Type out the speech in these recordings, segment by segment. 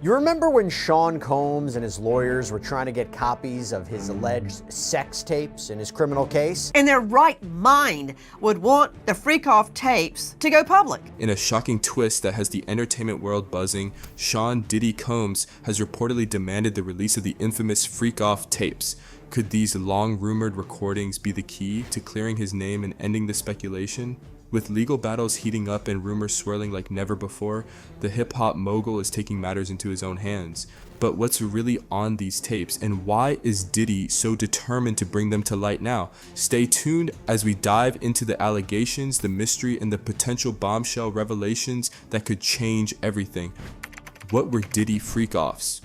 You remember when Sean Combs and his lawyers were trying to get copies of his alleged sex tapes in his criminal case? In their right mind would want the freak-off tapes to go public. In a shocking twist that has the entertainment world buzzing, Sean Diddy Combs has reportedly demanded the release of the infamous freak-off tapes. Could these long-rumored recordings be the key to clearing his name and ending the speculation? With legal battles heating up and rumors swirling like never before, the hip-hop mogul is taking matters into his own hands. But what's really on these tapes, and why is Diddy so determined to bring them to light now? Stay tuned as we dive into the allegations, the mystery, and the potential bombshell revelations that could change everything. What were Diddy freak-offs?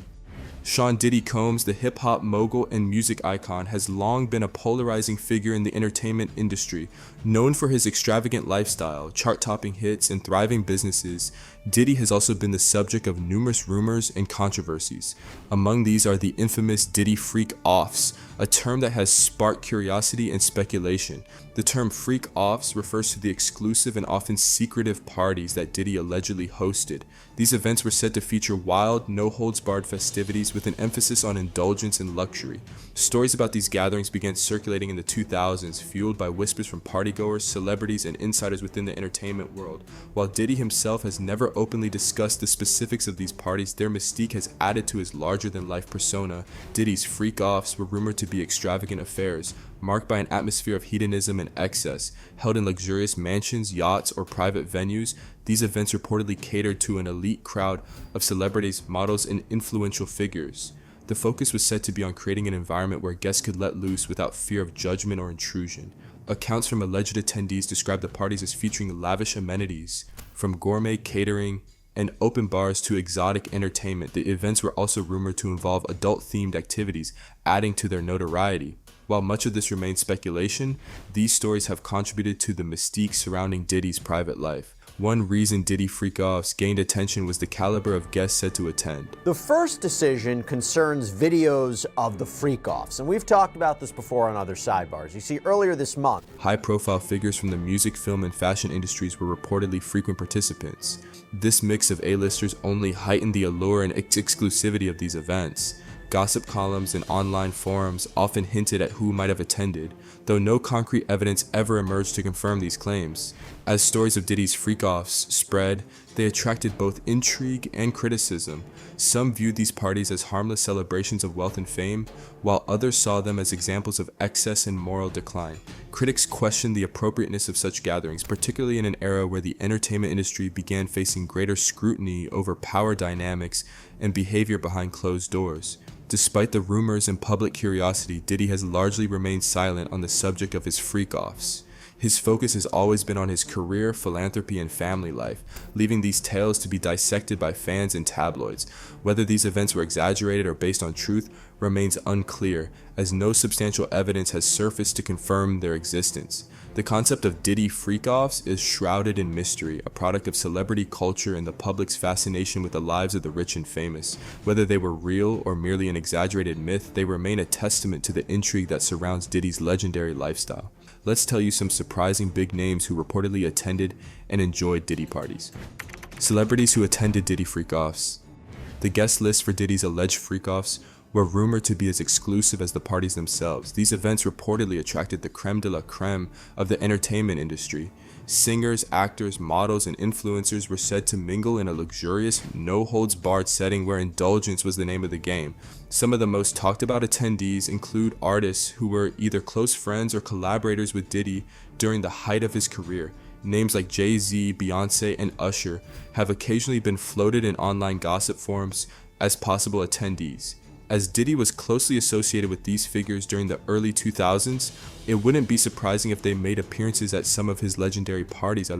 Sean Diddy Combs, the hip-hop mogul and music icon, has long been a polarizing figure in the entertainment industry. Known for his extravagant lifestyle, chart-topping hits, and thriving businesses, Diddy has also been the subject of numerous rumors and controversies. Among these are the infamous Diddy freak-offs, a term that has sparked curiosity and speculation. The term freak-offs refers to the exclusive and often secretive parties that Diddy allegedly hosted. These events were said to feature wild, no-holds-barred festivities with an emphasis on indulgence and luxury. Stories about these gatherings began circulating in the 2000s, fueled by whispers from partygoers, celebrities, and insiders within the entertainment world. While Diddy himself has never openly discussed the specifics of these parties, their mystique has added to his larger-than-life persona. Diddy's freak-offs were rumored to be extravagant affairs, marked by an atmosphere of hedonism and excess. Held in luxurious mansions, yachts, or private venues, these events reportedly catered to an elite crowd of celebrities, models, and influential figures. The focus was said to be on creating an environment where guests could let loose without fear of judgment or intrusion. Accounts from alleged attendees describe the parties as featuring lavish amenities, from gourmet catering and open bars to exotic entertainment. The events were also rumored to involve adult-themed activities, adding to their notoriety. While much of this remains speculation, these stories have contributed to the mystique surrounding Diddy's private life. One reason Diddy freak-offs gained attention was the caliber of guests said to attend. The first decision concerns videos of the freak-offs, and we've talked about this before on other sidebars. You see, earlier this month, high-profile figures from the music, film, and fashion industries were reportedly frequent participants. This mix of A-listers only heightened the allure and exclusivity of these events. Gossip columns and online forums often hinted at who might have attended, though no concrete evidence ever emerged to confirm these claims. As stories of Diddy's freak-offs spread, they attracted both intrigue and criticism. Some viewed these parties as harmless celebrations of wealth and fame, while others saw them as examples of excess and moral decline. Critics questioned the appropriateness of such gatherings, particularly in an era where the entertainment industry began facing greater scrutiny over power dynamics and behavior behind closed doors. Despite the rumors and public curiosity, Diddy has largely remained silent on the subject of his freak-offs. His focus has always been on his career, philanthropy, and family life, leaving these tales to be dissected by fans and tabloids. Whether these events were exaggerated or based on truth remains unclear, as no substantial evidence has surfaced to confirm their existence. The concept of Diddy freak-offs is shrouded in mystery, a product of celebrity culture and the public's fascination with the lives of the rich and famous. Whether they were real or merely an exaggerated myth, they remain a testament to the intrigue that surrounds Diddy's legendary lifestyle. Let's tell you some surprising big names who reportedly attended and enjoyed Diddy parties. Celebrities who attended Diddy freak-offs. The guest list for Diddy's alleged freak-offs were rumored to be as exclusive as the parties themselves. These events reportedly attracted the creme de la creme of the entertainment industry. Singers, actors, models, and influencers were said to mingle in a luxurious, no-holds-barred setting where indulgence was the name of the game. Some of the most talked about attendees include artists who were either close friends or collaborators with Diddy during the height of his career. Names like Jay-Z, Beyonce, and Usher have occasionally been floated in online gossip forums as possible attendees. As Diddy was closely associated with these figures during the early 2000s, it wouldn't be surprising if they made appearances at some of his legendary parties.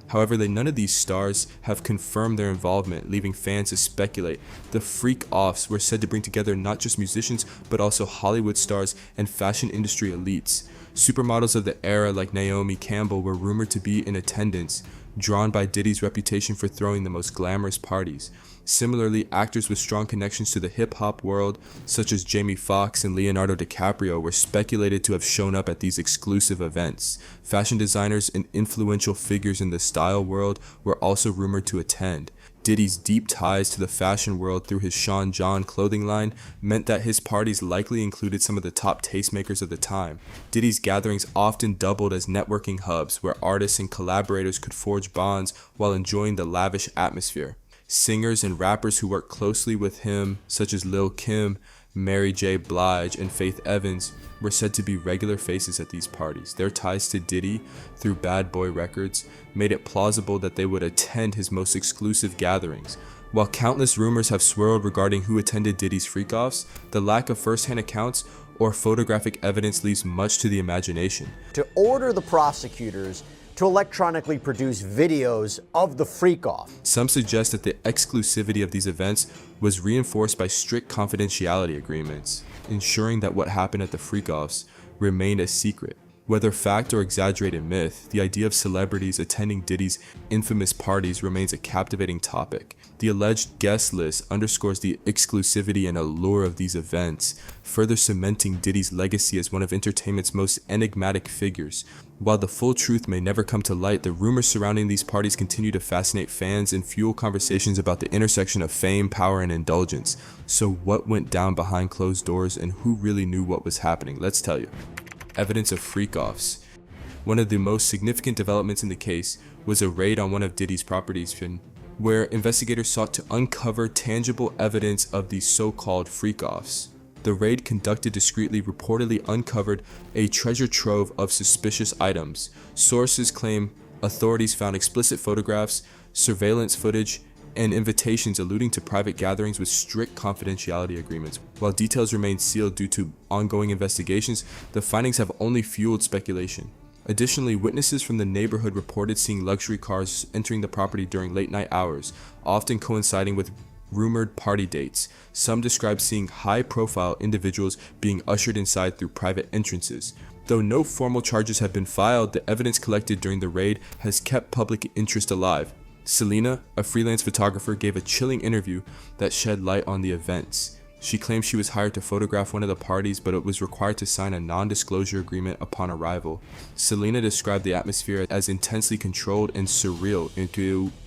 However, none of these stars have confirmed their involvement, leaving fans to speculate. The freak-offs were said to bring together not just musicians, but also Hollywood stars and fashion industry elites. Supermodels of the era like Naomi Campbell were rumored to be in attendance, drawn by Diddy's reputation for throwing the most glamorous parties. Similarly, actors with strong connections to the hip-hop world, such as Jamie Foxx and Leonardo DiCaprio, were speculated to have shown up at these exclusive events. Fashion designers and influential figures in the style world were also rumored to attend. Diddy's deep ties to the fashion world through his Sean John clothing line meant that his parties likely included some of the top tastemakers of the time. Diddy's gatherings often doubled as networking hubs where artists and collaborators could forge bonds while enjoying the lavish atmosphere. Singers and rappers who worked closely with him, such as Lil' Kim, Mary J. Blige, and Faith Evans, were said to be regular faces at these parties. Their ties to Diddy, through Bad Boy Records, made it plausible that they would attend his most exclusive gatherings. While countless rumors have swirled regarding who attended Diddy's freak-offs, the lack of first-hand accounts or photographic evidence leaves much to the imagination. To order the prosecutors to electronically produce videos of the freak-off. Some suggest that the exclusivity of these events was reinforced by strict confidentiality agreements, ensuring that what happened at the freak-offs remained a secret. Whether fact or exaggerated myth, the idea of celebrities attending Diddy's infamous parties remains a captivating topic. The alleged guest list underscores the exclusivity and allure of these events, further cementing Diddy's legacy as one of entertainment's most enigmatic figures. While the full truth may never come to light, the rumors surrounding these parties continue to fascinate fans and fuel conversations about the intersection of fame, power, and indulgence. So what went down behind closed doors and who really knew what was happening? Let's tell you. Evidence of freak-offs. One of the most significant developments in the case was a raid on one of Diddy's properties, where investigators sought to uncover tangible evidence of these so-called freak-offs. The raid, conducted discreetly, reportedly uncovered a treasure trove of suspicious items. Sources claim authorities found explicit photographs, surveillance footage, and invitations alluding to private gatherings with strict confidentiality agreements. While details remain sealed due to ongoing investigations, the findings have only fueled speculation. Additionally, witnesses from the neighborhood reported seeing luxury cars entering the property during late-night hours, often coinciding with rumored party dates. Some described seeing high-profile individuals being ushered inside through private entrances. Though no formal charges have been filed, the evidence collected during the raid has kept public interest alive. Selena, a freelance photographer, gave a chilling interview that shed light on the events. She claimed she was hired to photograph one of the parties, but it was required to sign a non-disclosure agreement upon arrival. Selena described the atmosphere as intensely controlled and surreal,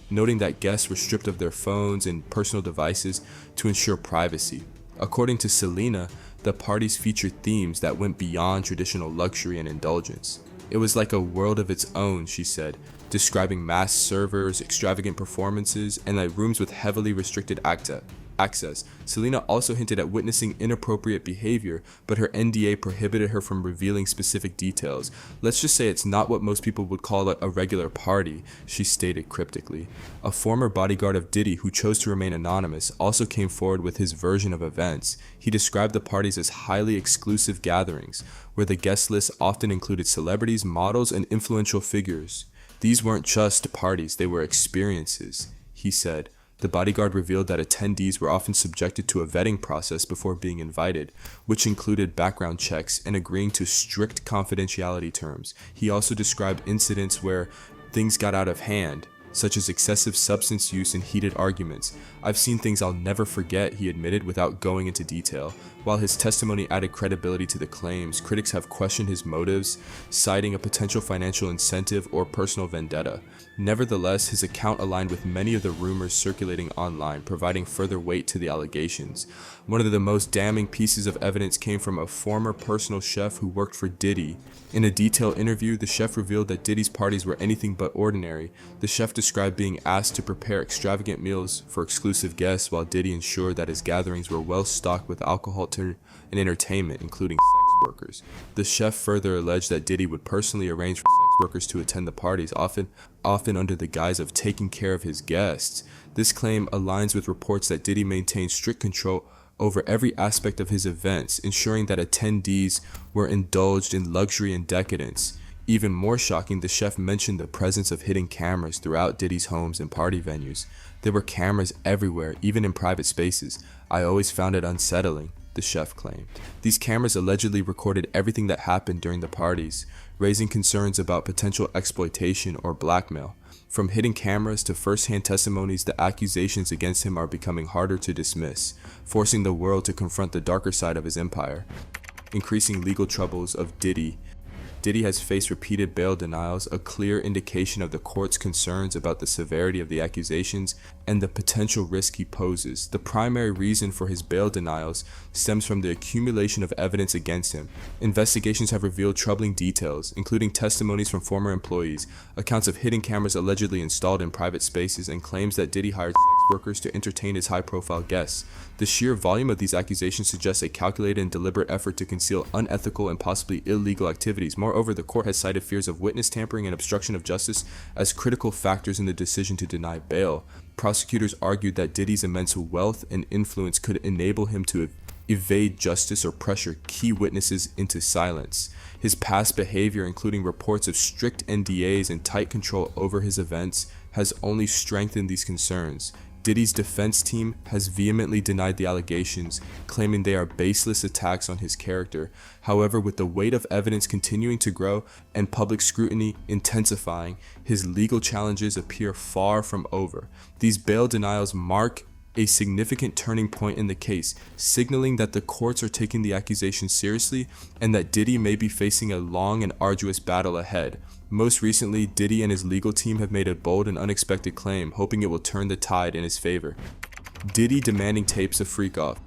noting that guests were stripped of their phones and personal devices to ensure privacy. According to Selena, the parties featured themes that went beyond traditional luxury and indulgence. It was like a world of its own, she said, describing masked servers, extravagant performances, and like rooms with heavily restricted access. Selena also hinted at witnessing inappropriate behavior, but her NDA prohibited her from revealing specific details. Let's just say it's not what most people would call a regular party, she stated cryptically. A former bodyguard of Diddy, who chose to remain anonymous, also came forward with his version of events. He described the parties as highly exclusive gatherings, where the guest list often included celebrities, models, and influential figures. These weren't just parties, they were experiences, he said. The bodyguard revealed that attendees were often subjected to a vetting process before being invited, which included background checks and agreeing to strict confidentiality terms. He also described incidents where things got out of hand, such as excessive substance use and heated arguments. "I've seen things I'll never forget," he admitted without going into detail. While his testimony added credibility to the claims, critics have questioned his motives, citing a potential financial incentive or personal vendetta. Nevertheless, his account aligned with many of the rumors circulating online, providing further weight to the allegations. One of the most damning pieces of evidence came from a former personal chef who worked for Diddy. In a detailed interview, the chef revealed that Diddy's parties were anything but ordinary. The chef described being asked to prepare extravagant meals for exclusive guests, while Diddy ensured that his gatherings were well stocked with alcohol and entertainment, including sex workers. The chef further alleged that Diddy would personally arrange for sex workers to attend the parties, often under the guise of taking care of his guests. This claim aligns with reports that Diddy maintained strict control over every aspect of his events, ensuring that attendees were indulged in luxury and decadence. Even more shocking, the chef mentioned the presence of hidden cameras throughout Diddy's homes and party venues. There were cameras everywhere, even in private spaces. "I always found it unsettling," the chef claimed. These cameras allegedly recorded everything that happened during the parties, raising concerns about potential exploitation or blackmail. From hidden cameras to first-hand testimonies, the accusations against him are becoming harder to dismiss, forcing the world to confront the darker side of his empire. Increasing legal troubles of Diddy. Diddy has faced repeated bail denials, a clear indication of the court's concerns about the severity of the accusations and the potential risk he poses. The primary reason for his bail denials stems from the accumulation of evidence against him. Investigations have revealed troubling details, including testimonies from former employees, accounts of hidden cameras allegedly installed in private spaces, and claims that Diddy hired sex workers to entertain his high-profile guests. The sheer volume of these accusations suggests a calculated and deliberate effort to conceal unethical and possibly illegal activities. Moreover, the court has cited fears of witness tampering and obstruction of justice as critical factors in the decision to deny bail. Prosecutors argued that Diddy's immense wealth and influence could enable him to evade justice or pressure key witnesses into silence. His past behavior, including reports of strict NDAs and tight control over his events, has only strengthened these concerns. Diddy's defense team has vehemently denied the allegations, claiming they are baseless attacks on his character. However, with the weight of evidence continuing to grow and public scrutiny intensifying, his legal challenges appear far from over. These bail denials mark a significant turning point in the case, signaling that the courts are taking the accusations seriously and that Diddy may be facing a long and arduous battle ahead. Most recently, Diddy and his legal team have made a bold and unexpected claim, hoping it will turn the tide in his favor. Diddy demanding tapes of freak-off.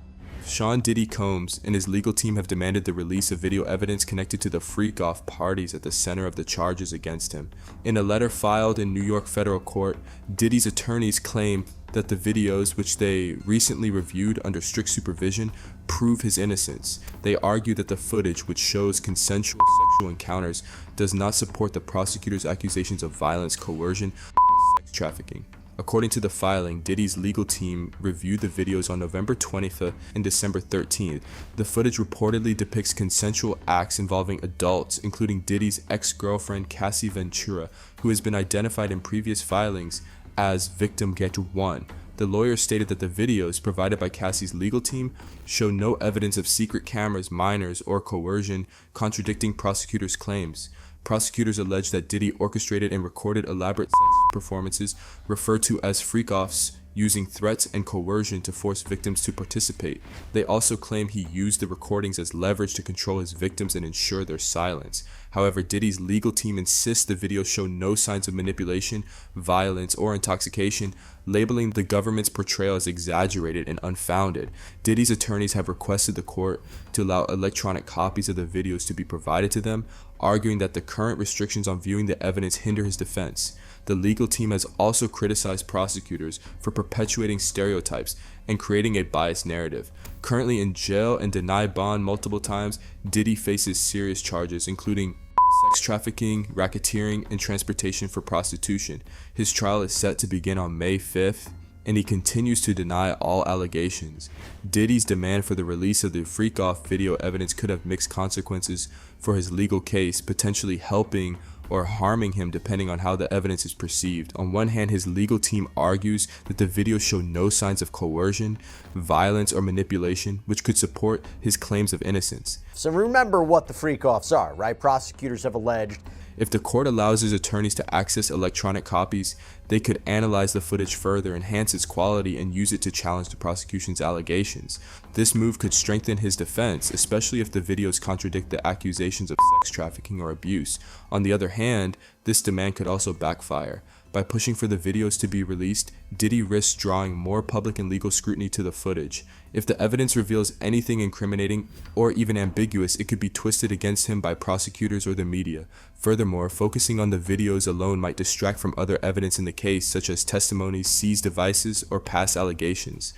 Sean Diddy Combs and his legal team have demanded the release of video evidence connected to the freak-off parties at the center of the charges against him. In a letter filed in New York federal court, Diddy's attorneys claim that the videos, which they recently reviewed under strict supervision, prove his innocence. They argue that the footage, which shows consensual sexual encounters, does not support the prosecutor's accusations of violence, coercion, or sex trafficking. According to the filing, Diddy's legal team reviewed the videos on November 25th and December 13th. The footage reportedly depicts consensual acts involving adults, including Diddy's ex-girlfriend Cassie Ventura, who has been identified in previous filings as victim get 1. The lawyer stated that the videos provided by Cassie's legal team show no evidence of secret cameras, minors, or coercion, contradicting prosecutors' claims. Prosecutors allege that Diddy orchestrated and recorded elaborate sex performances referred to as freak-offs, using threats and coercion to force victims to participate. They also claim he used the recordings as leverage to control his victims and ensure their silence. However, Diddy's legal team insists the videos show no signs of manipulation, violence, or intoxication, labeling the government's portrayal as exaggerated and unfounded. Diddy's attorneys have requested the court to allow electronic copies of the videos to be provided to them, arguing that the current restrictions on viewing the evidence hinder his defense. The legal team has also criticized prosecutors for perpetuating stereotypes and creating a biased narrative. Currently in jail and denied bond multiple times, Diddy faces serious charges, including sex trafficking, racketeering, and transportation for prostitution. His trial is set to begin on May 5th, and he continues to deny all allegations. Diddy's demand for the release of the freak-off video evidence could have mixed consequences for his legal case, potentially helping or harming him depending on how the evidence is perceived. On one hand, his legal team argues that the videos show no signs of coercion, violence, or manipulation, which could support his claims of innocence. So remember what the freak-offs are, right? Prosecutors have alleged if the court allows his attorneys to access electronic copies, they could analyze the footage further, enhance its quality, and use it to challenge the prosecution's allegations. This move could strengthen his defense, especially if the videos contradict the accusations of sex trafficking or abuse. On the other hand, this demand could also backfire. By pushing for the videos to be released, Diddy risks drawing more public and legal scrutiny to the footage. If the evidence reveals anything incriminating or even ambiguous, it could be twisted against him by prosecutors or the media. Furthermore, focusing on the videos alone might distract from other evidence in the case, such as testimonies, seized devices, or past allegations.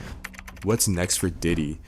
What's next for Diddy?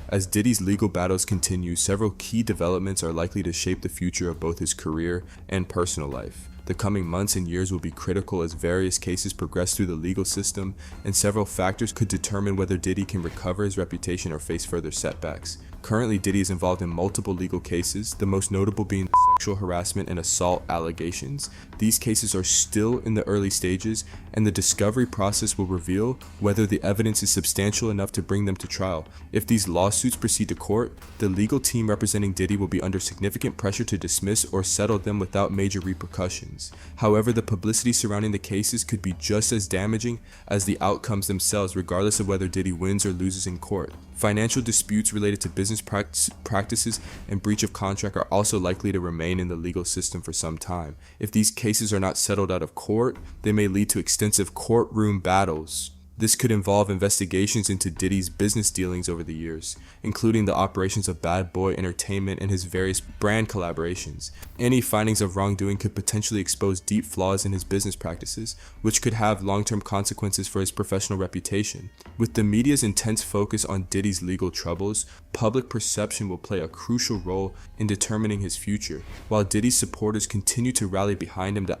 As Diddy's legal battles continue, several key developments are likely to shape the future of both his career and personal life. The coming months and years will be critical as various cases progress through the legal system, and several factors could determine whether Diddy can recover his reputation or face further setbacks. Currently, Diddy is involved in multiple legal cases, the most notable being sexual harassment and assault allegations. These cases are still in the early stages, and the discovery process will reveal whether the evidence is substantial enough to bring them to trial. If these lawsuits proceed to court, the legal team representing Diddy will be under significant pressure to dismiss or settle them without major repercussions. However, the publicity surrounding the cases could be just as damaging as the outcomes themselves, regardless of whether Diddy wins or loses in court. Financial disputes related to business business practices and breach of contract are also likely to remain in the legal system for some time. If these cases are not settled out of court, they may lead to extensive courtroom battles. This could involve investigations into Diddy's business dealings over the years, including the operations of Bad Boy Entertainment and his various brand collaborations. Any findings of wrongdoing could potentially expose deep flaws in his business practices, which could have long-term consequences for his professional reputation. With the media's intense focus on Diddy's legal troubles, public perception will play a crucial role in determining his future. While Diddy's supporters continue to rally behind him, the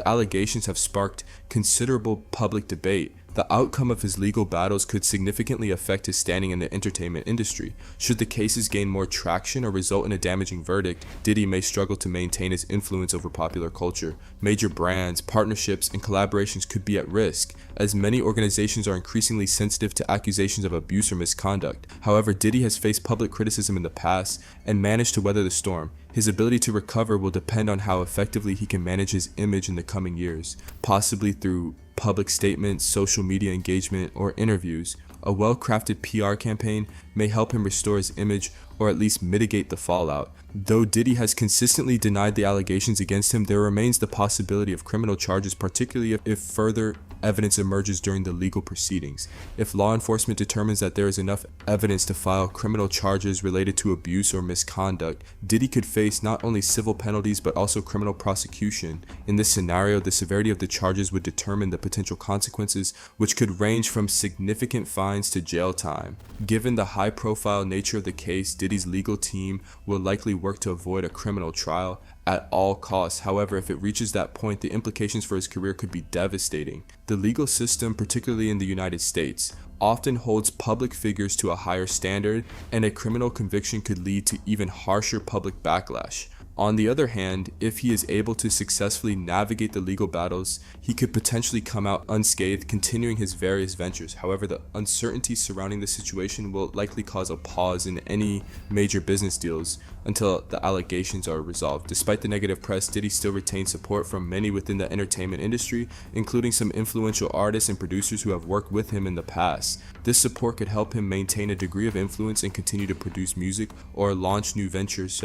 allegations have sparked considerable public debate. The outcome of his legal battles could significantly affect his standing in the entertainment industry. Should the cases gain more traction or result in a damaging verdict, Diddy may struggle to maintain his influence over popular culture. Major brands, partnerships, and collaborations could be at risk, as many organizations are increasingly sensitive to accusations of abuse or misconduct. However, Diddy has faced public criticism in the past and managed to weather the storm. His ability to recover will depend on how effectively he can manage his image in the coming years, possibly through public statements, social media engagement, or interviews. A well-crafted PR campaign may help him restore his image or at least mitigate the fallout. Though Diddy has consistently denied the allegations against him, there remains the possibility of criminal charges, particularly if further evidence emerges during the legal proceedings. If law enforcement determines that there is enough evidence to file criminal charges related to abuse or misconduct, Diddy could face not only civil penalties but also criminal prosecution. In this scenario, the severity of the charges would determine the potential consequences, which could range from significant fines to jail time. Given the high-profile nature of the case, Diddy's legal team will likely work to avoid a criminal trial at all costs. However, if it reaches that point, the implications for his career could be devastating. The legal system, particularly in the United States, often holds public figures to a higher standard, and a criminal conviction could lead to even harsher public backlash. On the other hand, if he is able to successfully navigate the legal battles, he could potentially come out unscathed, continuing his various ventures. However, the uncertainty surrounding the situation will likely cause a pause in any major business deals until the allegations are resolved. Despite the negative press, Diddy still retains support from many within the entertainment industry, including some influential artists and producers who have worked with him in the past. This support could help him maintain a degree of influence and continue to produce music or launch new ventures.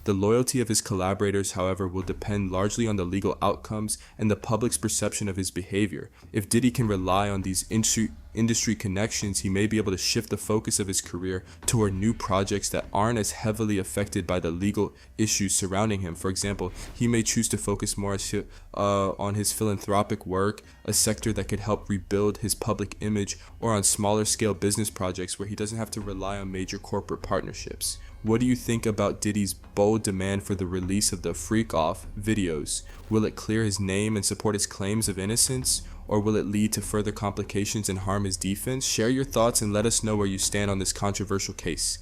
The loyalty of his collaborators, however, will depend largely on the legal outcomes and the public's perception of his behavior. If Diddy can rely on these industry connections, he may be able to shift the focus of his career toward new projects that aren't as heavily affected by the legal issues surrounding him. For example, he may choose to focus more on his philanthropic work, a sector that could help rebuild his public image, or on smaller scale business projects where he doesn't have to rely on major corporate partnerships. What do you think about Diddy's bold demand for the release of the Freak Off videos? Will it clear his name and support his claims of innocence, or will it lead to further complications and harm his defense? Share your thoughts and let us know where you stand on this controversial case.